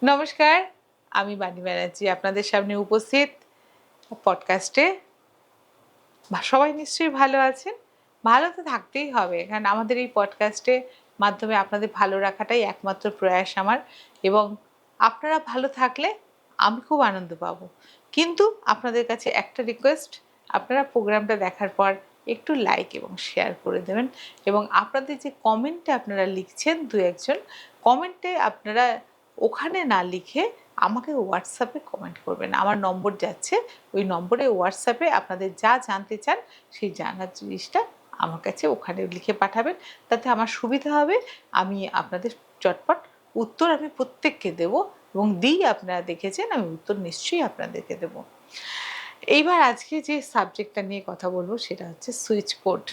নমস্কার, আমি বাণী ব্যানার্জি আপনাদের সামনে উপস্থিত পডকাস্টে। সবাই নিশ্চয়ই ভালো আছেন। ভালো তো থাকতেই হবে। কারণ আমাদের এই পডকাস্টের মাধ্যমে আপনাদের ভালো রাখাটাই একমাত্র প্রয়াস আমার এবং আপনারা ভালো থাকলে আমি খুব আনন্দ পাবো। কিন্তু আপনাদের কাছে একটা রিকোয়েস্ট, আপনারা প্রোগ্রামটা দেখার পর একটু লাইক এবং শেয়ার করে দেবেন এবং আপনাদের যে কমেন্টে আপনারা লিখছেন ২-১ জন, কমেন্টে আপনারা ওখানে না লিখে আমাকে হোয়াটসঅ্যাপে কমেন্ট করবেন। আমার নম্বর যাচ্ছে, ওই নম্বরে হোয়াটসঅ্যাপে আপনাদের যা জানতে চান সেই জানার জিনিসটা আমার কাছে ওখানে লিখে পাঠাবেন। তাতে আমার সুবিধা হবে। আমি আপনাদের চটপট উত্তর আমি প্রত্যেককে দেবো এবং দিই, আপনারা দেখেছেন আমি উত্তর নিশ্চয়ই আপনাদেরকে দেবো। এইবার আজকে যে সাবজেক্টটা নিয়ে কথা বলবো সেটা হচ্ছে সুইচ কোড।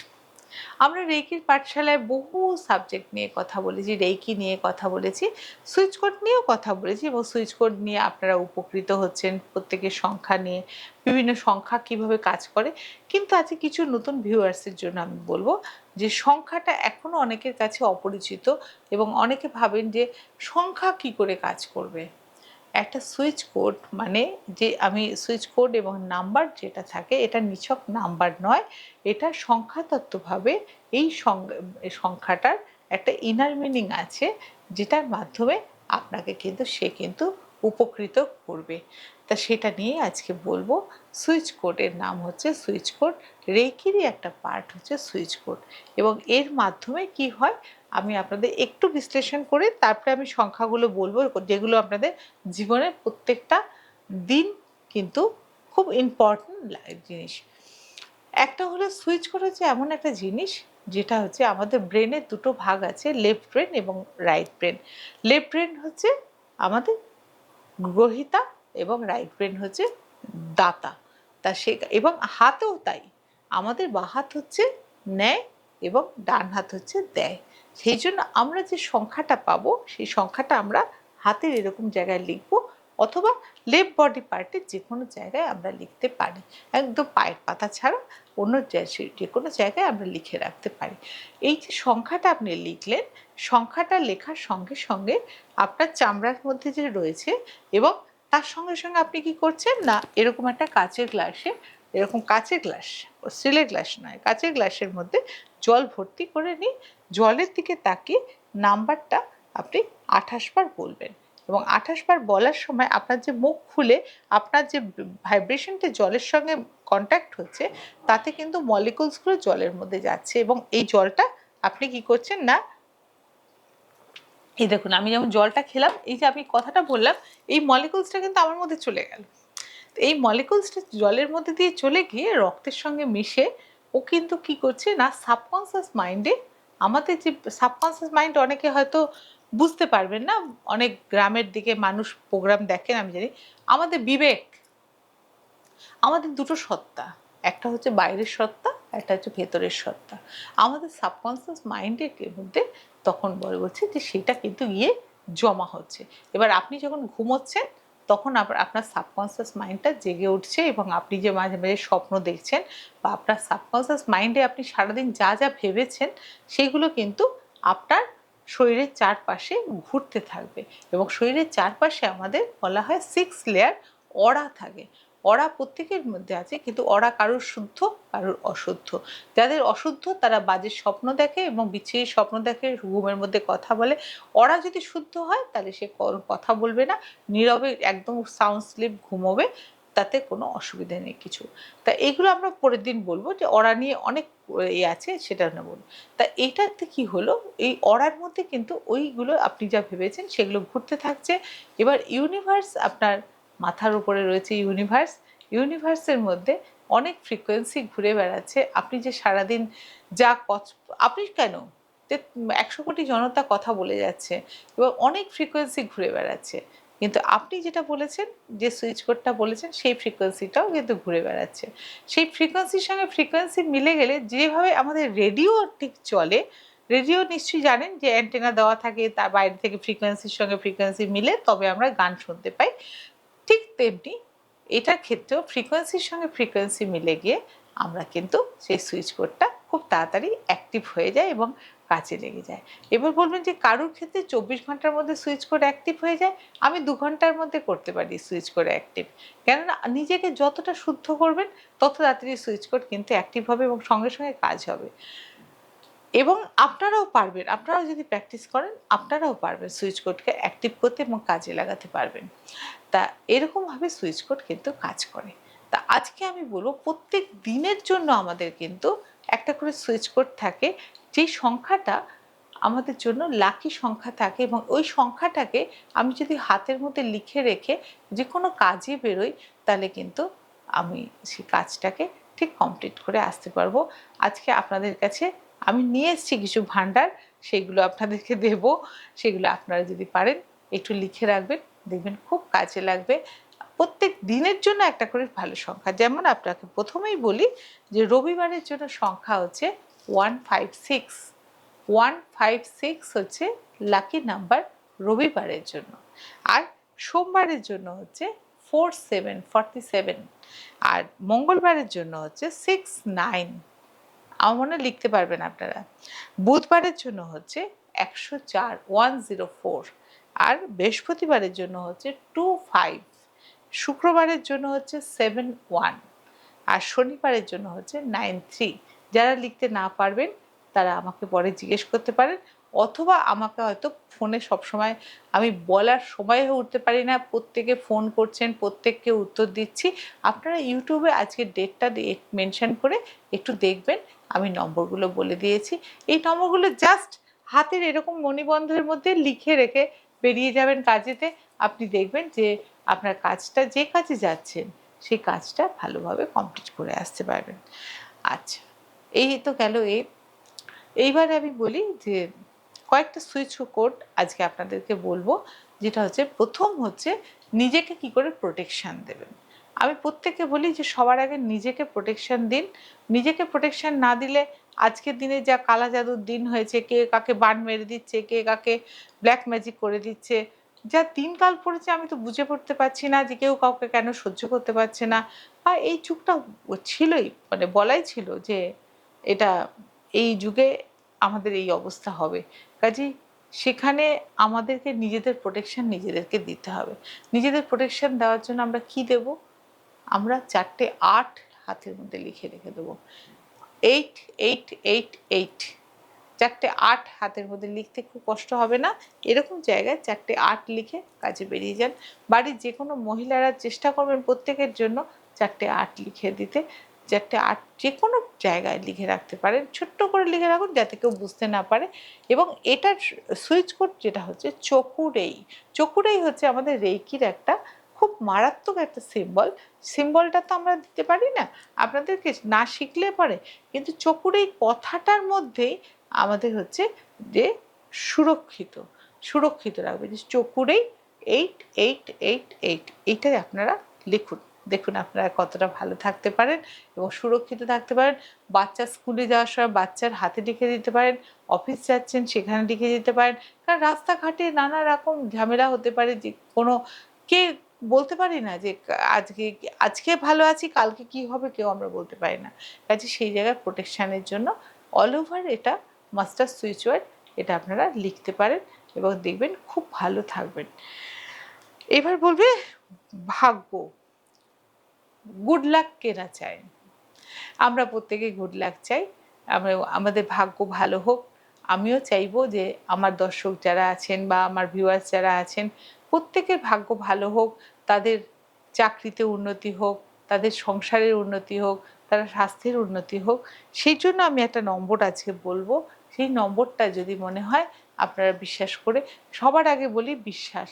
আমরা রেইকির পাঠশালায় বহু সাবজেক্ট নিয়ে কথা বলেছি, রেইকি নিয়ে কথা বলেছি, সুইচ কোড নিয়েও কথা বলেছি এবং সুইচ কোড নিয়ে আপনারা উপকৃত হচ্ছেন প্রত্যেকের সংখ্যা নিয়ে, বিভিন্ন সংখ্যা কিভাবে কাজ করে। কিন্তু আজকে কিছু নতুন ভিউয়ার্সের জন্য আমি বলবো যে সংখ্যাটা এখনও অনেকের কাছে অপরিচিত এবং অনেকে ভাবেন যে সংখ্যা কি করে কাজ করবে। একটা সুইচ কোড মানে যে আমি সুইচ কোড এবং নাম্বার যেটা থাকে এটা নিছক নাম্বার নয়, এটা সংখ্যাতত্ত্বভাবে এই সংখ্যাটার একটা ইনার মিনিং আছে, যেটার মাধ্যমে আপনাকে কিন্তু উপকৃত করবে। তা সেটা নিয়ে আজকে বলবো। সুইচ কোডের নাম হচ্ছে সুইচ কোড, রেইকিরই একটা পার্ট হচ্ছে সুইচ কোড এবং এর মাধ্যমে কি হয় আমি আপনাদের একটু বিশ্লেষণ করে তারপরে আমি সংখ্যাগুলো বলবো, যেগুলো আপনাদের জীবনের প্রত্যেকটা দিন কিন্তু খুব ইম্পর্টেন্ট জিনিস। একটা হলো সুইচ কোড হচ্ছে এমন একটা জিনিস যেটা হচ্ছে আমাদের ব্রেনের দুটো ভাগ আছে, লেফট ব্রেন এবং রাইট ব্রেন। লেফট ব্রেন হচ্ছে আমাদের গ্রহিতা এবং রাইট ব্রেন হচ্ছে দাতা। তা সে এবং হাতেও তাই, আমাদের বাঁ হাত হচ্ছে নেয় এবং ডান হাত হচ্ছে দেয়। সেই জন্য আমরা যে সংখ্যাটা পাবো সেই সংখ্যাটা আমরা হাতের এরকম জায়গায় লিখবো অথবা লেফট বডি পার্টের যে কোনো জায়গায় আমরা লিখতে পারি, একদম পায়ের পাতা ছাড়া অন্য যে কোনো জায়গায় আমরা লিখে রাখতে পারি। এই যে সংখ্যাটা আপনি লিখলেন, সংখ্যাটা লেখার সঙ্গে সঙ্গে আপনার চামড়ার মধ্যে যে রয়েছে এবং তার সঙ্গে সঙ্গে আপনি কি করছেন না, এরকম একটা কাচের গ্লাসে, এরকম কাচের গ্লাস, স্টিলের গ্লাস নয়, কাচের গ্লাসের মধ্যে জল ভর্তি করে নিই, জলের দিকে তাকিয়ে নাম্বারটা আপনি ২৮ বার বলবেন এবং ২৮ বার বলার সময় আপনার যে মুখ খুলে আপনার যে ভাইব্রেশনটা জলের সঙ্গে কন্ট্যাক্ট হচ্ছে তাতে কিন্তু মলিকুলসগুলো জলের মধ্যে যাচ্ছে এবং এই জলটা আপনি কি করছেন না, এই দেখুন আমি যেমন জলটা খেলাম, এই যে আমি কথাটা বললাম, এই মলিকুলসটা কিন্তু আমার মধ্যে চলে গেল। এই মলিকুলসটা জলের মধ্যে দিয়ে চলে গিয়ে রক্তের সঙ্গে মিশে ও কিন্তু কি করছে না, সাবকনসিয়াস মাইন্ডে, আমাদের যে সাবকনসিয়াস মাইন্ড অনেকে হয়তো বুঝতে পারবেন না, অনেক গ্রামের দিকে মানুষ প্রোগ্রাম দেখেন আমি জানি, আমাদের বিবেক, আমাদের দুটো সত্তা, একটা হচ্ছে বাইরের সত্তা, একটা হচ্ছে ভেতরের সত্তা। আমাদের সাবকনসিয়াস মাইন্ডের মধ্যে তখন বলছে যে সেটা কিন্তু গিয়ে জমা হচ্ছে। এবার আপনি যখন ঘুমোচ্ছেন তখন আপনার সাবকনসিয়াস মাইন্ডটা জেগে উঠছে এবং আপনি যে মাঝে মাঝে স্বপ্ন দেখছেন বা আপনার সাবকনসিয়াস মাইন্ডে আপনি সারাদিন যা যা ভেবেছেন সেগুলো কিন্তু আপনার শরীরের চারপাশে ঘুরতে থাকবে এবং শরীরের চারপাশে আমাদের বলা হয় 6 লেয়ার অরা থাকে। অরা প্রত্যেকের মধ্যে আছে, কিন্তু অরা কারোর শুদ্ধ কারোর অশুদ্ধ। যাদের অশুদ্ধ তারা বাজে স্বপ্ন দেখে এবং বিচ্ছিরি স্বপ্ন দেখে, ঘুমের মধ্যে কথা বলে। অরা যদি শুদ্ধ হয় তাহলে সে কথা বলবে না, নীরবে একদম সাউন্ড স্লিপ ঘুমোবে, তাতে কোনো অসুবিধা নেই কিছু। তা এইগুলো আমরা পরের দিন বলবো যে অরা নিয়ে অনেক আছে, সেটা না বলবো। তা এইটাতে কি হলো, এই অরার মধ্যে কিন্তু ওইগুলো আপনি যা ভেবেছেন সেগুলো ঘুরতে থাকছে। এবার ইউনিভার্স আপনার মাথার উপরে রয়েছে, ইউনিভার্সের মধ্যে অনেক ফ্রিকোয়েন্সি ঘুরে বেড়াচ্ছে। আপনি যে সারাদিন যা আপনি কেন ১০০ কোটি জনতা কথা বলে যাচ্ছে এবং অনেক ফ্রিকোয়েন্সি ঘুরে বেড়াচ্ছে, কিন্তু আপনি যেটা বলেছেন, যে সুইচ কোডটা বলেছেন, সেই ফ্রিকোয়েন্সিটাও কিন্তু ঘুরে বেড়াচ্ছে। সেই ফ্রিকোয়েন্সির সঙ্গে ফ্রিকোয়েন্সি মিলে গেলে যেভাবে আমাদের রেডিও ঠিক চলে, রেডিও নিশ্চয়ই জানেন যে অ্যান্টেনা দেওয়া থাকে, তার বাইরে থেকে ফ্রিকোয়েন্সির সঙ্গে ফ্রিকোয়েন্সি মিলে তবে আমরা গান শুনতে পাই। ঠিক তেমনি এটার ক্ষেত্রেও ফ্রিকোয়েন্সির সঙ্গে ফ্রিকোয়েন্সি মিলে গিয়ে আমরা কিন্তু সেই সুইচ কোডটা খুব তাড়াতাড়ি অ্যাক্টিভ হয়ে যায় এবং কাজে লেগে যায়। এবার বলবেন যে কারোর ক্ষেত্রে ২৪ ঘন্টার মধ্যে সুইচ কোড অ্যাক্টিভ হয়ে যায়, আমি ২ ঘন্টার মধ্যে করতে পারি সুইচ কোড অ্যাক্টিভ। কেননা নিজেকে যতটা শুদ্ধ করবেন তত তাড়াতাড়ি সুইচ কোড কিন্তু অ্যাক্টিভ হবে এবং সঙ্গে সঙ্গে কাজ হবে। এবং আপনারাও পারবেন, আপনারাও যদি প্র্যাকটিস করেন আপনারাও পারবেন সুইচ কোডকে অ্যাক্টিভ করতে এবং কাজে লাগাতে পারবেন। তা এরকমভাবে সুইচ কোড কিন্তু কাজ করে। তা আজকে আমি বলব প্রত্যেক দিনের জন্য আমাদের কিন্তু একটা করে সুইচ কোড থাকে, যেই সংখ্যাটা আমাদের জন্য লাকি সংখ্যা থাকে এবং ওই সংখ্যাটাকে আমি যদি হাতের মধ্যে লিখে রেখে যে কোনো কাজে বেরোই তাহলে কিন্তু আমি সেই কাজটাকে ঠিক কমপ্লিট করে আসতে পারবো। আজকে আপনাদের কাছে আমি নিয়ে এসেছি কিছু ভান্ডার, সেগুলো আপনাদেরকে দেব। সেগুলো আপনারা যদি পারেন একটু লিখে রাখবেন, দেখবেন খুব কাজে লাগবে। প্রত্যেক দিনের জন্য একটা করে ভালো সংখ্যা, যেমন আপনাকে প্রথমেই বলি যে রবিবারের জন্য সংখ্যা হচ্ছে 156। 156 হচ্ছে লাকি নাম্বার রবিবারের জন্য। আর সোমবারের জন্য হচ্ছে 47। আর মঙ্গলবারের জন্য হচ্ছে 69। আমার মনে হয় লিখতে পারবেন আপনারা। বুধবারের জন্য হচ্ছে 104, 104। আর বৃহস্পতিবারের জন্য হচ্ছে 25। শুক্রবারের জন্য হচ্ছে 71। আর শনিবারের জন্য হচ্ছে 93। যারা লিখতে না পারবেন তারা আমাকে পরে জিজ্ঞেস করতে পারেন, অথবা আমাকে হয়তো ফোনে সবসময় আমি বলার সময় হয়ে উঠতে পারি না, প্রত্যেকে ফোন করছেন, প্রত্যেককে উত্তর দিচ্ছি। আপনারা ইউটিউবে আজকে ডেটটা মেনশন করে একটু দেখবেন, আমি নম্বরগুলো বলে দিয়েছি। এই নম্বরগুলো জাস্ট হাতের এরকম মণিবন্ধের মধ্যে লিখে রেখে বেরিয়ে যাবেন কাজেতে। আপনি দেখবেন যে আপনার কাজটা, যে কাজে যাচ্ছেন সেই কাজটা ভালোভাবে কমপ্লিট করে আসতে পারবেন। আচ্ছা, এই তো গেল এইবার আমি বলি যে কয়েকটা সুইচ কোড আজকে আপনাদেরকে বলবো, যেটা হচ্ছে প্রথম হচ্ছে নিজেকে কি করে প্রোটেকশান দেবেন। আমি প্রত্যেককে বলি যে সবার আগে নিজেকে প্রোটেকশান দিন। নিজেকে প্রোটেকশান না দিলে আজকের দিনে যা কালা জাদুর দিন হয়েছে, কে কাকে বান মেরে দিচ্ছে, কে কাকে ব্ল্যাক ম্যাজিক করে দিচ্ছে, যা দিনকাল পড়েছে আমি তো বুঝে পড়তে পারছি না যে কেউ কাউকে কেন সহ্য করতে পারছে না। আর এই যুগটা ছিলই, মানে বলাই ছিল যে এটা এই যুগে আমাদের এই অবস্থা হবে। কাজেই সেখানে আমাদেরকে নিজেদের প্রোটেকশন নিজেদেরকে দিতে হবে। নিজেদের প্রোটেকশন দেওয়ার জন্য আমরা কি দেব? আমরা 4টে 8 হাতের মধ্যে লিখে রেখে দেবো। 8, 8, 8, 8। 4টে 8 হাতের মধ্যে লিখতে খুব কষ্ট হবে না। এরকম জায়গায় 4টে 8 লিখে কাজে বেরিয়ে যান। বাড়ির যে কোনো মহিলারা চেষ্টা করবেন প্রত্যেকের জন্য 4টে 8 লিখে দিতে। 4টে 8 যে কোনো জায়গায় লিখে রাখতে পারেন। ছোট্ট করে লিখে রাখুন যাতে কেউ বুঝতে না পারে। এবং এটার সুইচ কোড যেটা হচ্ছে চকুরেই। চকুরেই হচ্ছে আমাদের রেইকির একটা খুব মারাত্মক একটা সিম্বল। সিম্বলটা তো আমরা দিতে পারি না, আপনাদেরকে না শিখলে পারে, কিন্তু চকুরেই কথাটার মধ্যেই আমাদের হচ্ছে যে সুরক্ষিত, সুরক্ষিত রাখবে যে চকুরেই 8, 8, 8, 8। এইটাই আপনারা লিখুন। দেখুন আপনারা কতটা ভালো থাকতে পারেন এবং সুরক্ষিত থাকতে পারেন। বাচ্চা স্কুলে যাওয়ার সময় বাচ্চার হাতে লিখে দিতে পারেন, অফিস যাচ্ছেন সেখানে লিখে দিতে পারেন। কারণ রাস্তাঘাটে নানা রকম ঝামেলা হতে পারে, যে কোনো কে বলতে পারি না যে আজকে আজকে ভালো আছি কালকে কি হবে কেউ আমরা বলতে পারি না। কাজে সেই জায়গায় প্রোটেকশানের জন্য অল ওভার এটা মাস্টার সুইচ ওয়ার্ড, এটা আপনারা লিখতে পারেন এবং দেখবেন খুব ভালো থাকবেন। এবার বলবে ভাগ্য, গুড লাক কেনা চায়। আমরা প্রত্যেকে গুড লাক চাই, আমরা আমাদের ভাগ্য ভালো হোক। আমিও চাইবো যে আমার দর্শক যারা আছেন বা আমার ভিউয়ার্স যারা আছেন প্রত্যেকের ভাগ্য ভালো হোক, তাদের চাকরিতে উন্নতি হোক, তাদের সংসারের উন্নতি হোক, তার স্বাস্থ্যের উন্নতি হোক। সেই জন্য আমি একটা নম্বর আজকে বলবো। সেই নম্বরটা যদি মনে হয় আপনারা বিশ্বাস করে, সবার আগে বলি বিশ্বাস।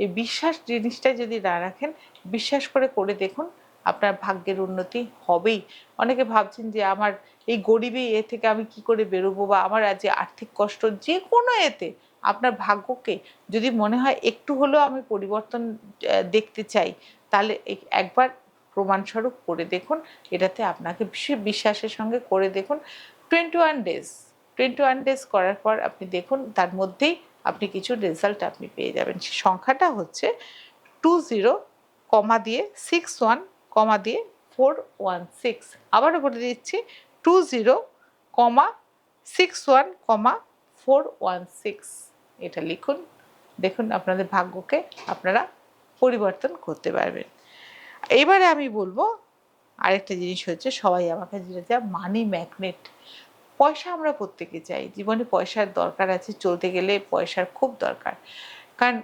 এই বিশ্বাস জিনিসটা যদি না রাখেন, বিশ্বাস করে দেখুন আপনার ভাগ্যের উন্নতি হবেই। অনেকে ভাবছেন যে আমার এই গরিবী থেকে আমি কি করে বেরোবো, বা আমার আজ আর্থিক কষ্ট, যে কোনো এতে আপনার ভাগ্যকে যদি মনে হয় একটু হলেও আমি পরিবর্তন দেখতে চাই, তাহলে একবার প্রমাণস্বরূপ করে দেখুন। এটাতে আপনাকে বিশ্বাসের সঙ্গে করে দেখুন। 21 ডেজ 21 ডেজ করার পর আপনি দেখুন তার মধ্যেই আপনি কিছু রেজাল্ট আপনি পেয়ে যাবেন। সে সংখ্যাটা হচ্ছে 20 কমা দিয়ে 61 কমা দিয়ে 416। আবারও বলে দিচ্ছি 20 416 এটা লিখুন। দেখুন আপনাদের ভাগ্যকে আপনারা পরিবর্তন করতে পারবেন। এবারে আমি বলবো আরেকটা জিনিস হচ্ছে, সবাই আমাকে যেটা মানি ম্যাগনেট। পয়সা আমরা প্রত্যেকে চাই, জীবনে পয়সার দরকার আছে, চলতে গেলে পয়সার খুব দরকার। কারণ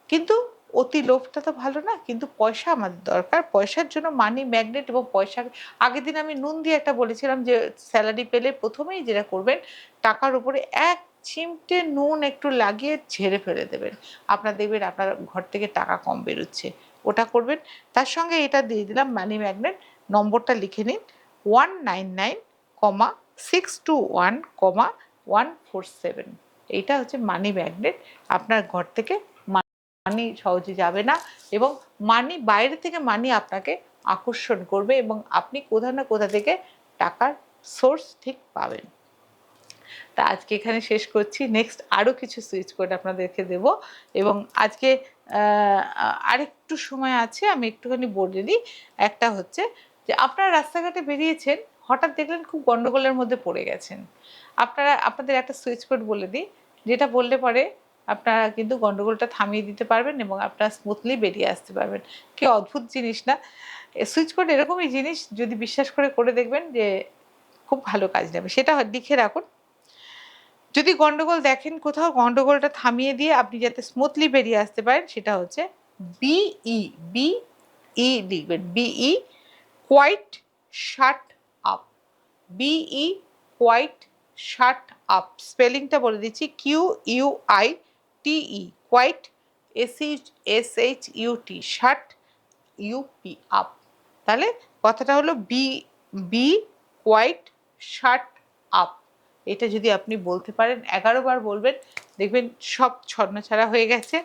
কিন্তু অতি লোভটা তো ভালো না, কিন্তু পয়সা আমাদের দরকার। পয়সার জন্য মানি ম্যাগনেট এবং পয়সার আগের দিন আমি নুন দিয়ে একটা বলেছিলাম যে স্যালারি পেলে প্রথমেই যেটা করবেন, টাকার উপরে এক চিমটে নুন একটু লাগিয়ে ঝেড়ে ফেলে দেবেন। আপনার দেখবেন আপনার ঘর থেকে টাকা কম বেরোচ্ছে, ওটা করবেন। তার সঙ্গে এটা দিয়ে দিলাম মানি ম্যাগনেট, নম্বরটা লিখে নিন 199,621,147। এইটা হচ্ছে মানি ম্যাগনেট। আপনার ঘর থেকে মানি সহজে যাবে না এবং মানি বাইরে থেকে মানি আপনাকে আকর্ষণ করবে এবং আপনি কোথা না কোথা থেকে টাকার সোর্স ঠিক পাবেন। তা আজকে এখানে শেষ করছি। নেক্সট আরও কিছু সুইচ কোড আপনাদেরকে দেব এবং আজকে আরেকটু সময় আছে, আমি একটুখানি বলে দিই। একটা হচ্ছে যে আপনারা রাস্তাঘাটে বেরিয়েছেন, হঠাৎ দেখলেন খুব গন্ডগোলের মধ্যে পড়ে গেছেন। আপনাদের একটা সুইচ কোড বলে দিই, যেটা বললে পরে আপনারা কিন্তু গন্ডগোলটা থামিয়ে দিতে পারবেন এবং আপনারা স্মুথলি বেরিয়ে আসতে পারবেন। কি অদ্ভুত জিনিস না? সুইচ কোড এরকমই জিনিস, যদি বিশ্বাস করে দেখবেন যে খুব ভালো কাজ দেবে। সেটা লিখে রাখুন। যদি গন্ডগোল দেখেন কোথাও, গন্ডগোলটা থামিয়ে দিয়ে আপনি যাতে স্মুথলি বেরিয়ে আসতে পারেন, সেটা হচ্ছে বিই। বিই লিখবেন, be quite shut up. Be quite shut up, স্পেলিংটা বলে দিচ্ছি, QUITE, quite SHUT, shut UP, up. তাহলে কথাটা হলো বি কোয়াইট শাট আপ। এটা যদি আপনি বলতে পারেন, 11 বার বলবেন, দেখবেন সব ছন্নছাড়া হয়ে গেছে,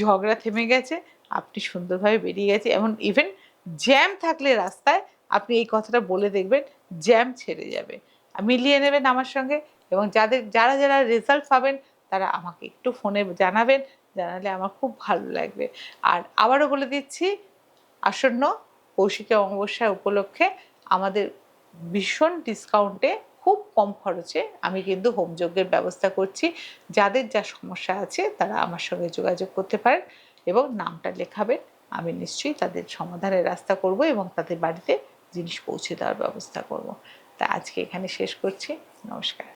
ঝগড়া থেমে গেছে, আপনি সুন্দরভাবে বেরিয়ে গেছে। এমন ইভেন জ্যাম থাকলে রাস্তায় আপনি এই কথাটা বলে দেখবেন, জ্যাম ছেড়ে যাবে। মিলিয়ে নেবেন আমার সঙ্গে এবং যারা রেজাল্ট পাবেন তারা আমাকে একটু ফোনে জানাবেন, জানালে আমার খুব ভালো লাগবে। আর আবারও বলে দিচ্ছি, আসন্ন কৌশিকী অমাবস্যা উপলক্ষে আমাদের ভীষণ ডিসকাউন্টে খুব কম খরচে আমি কিন্তু হোমযজ্ঞের ব্যবস্থা করছি। যাদের যা সমস্যা আছে তারা আমার সঙ্গে যোগাযোগ করতে পারেন এবং নামটা লেখাবেন, আমি নিশ্চয়ই তাদের সমাধানের রাস্তা করব এবং তাদের বাড়িতে জিনিস পৌঁছে দেওয়ার ব্যবস্থা করব। তা আজকে এখানে শেষ করছি। নমস্কার।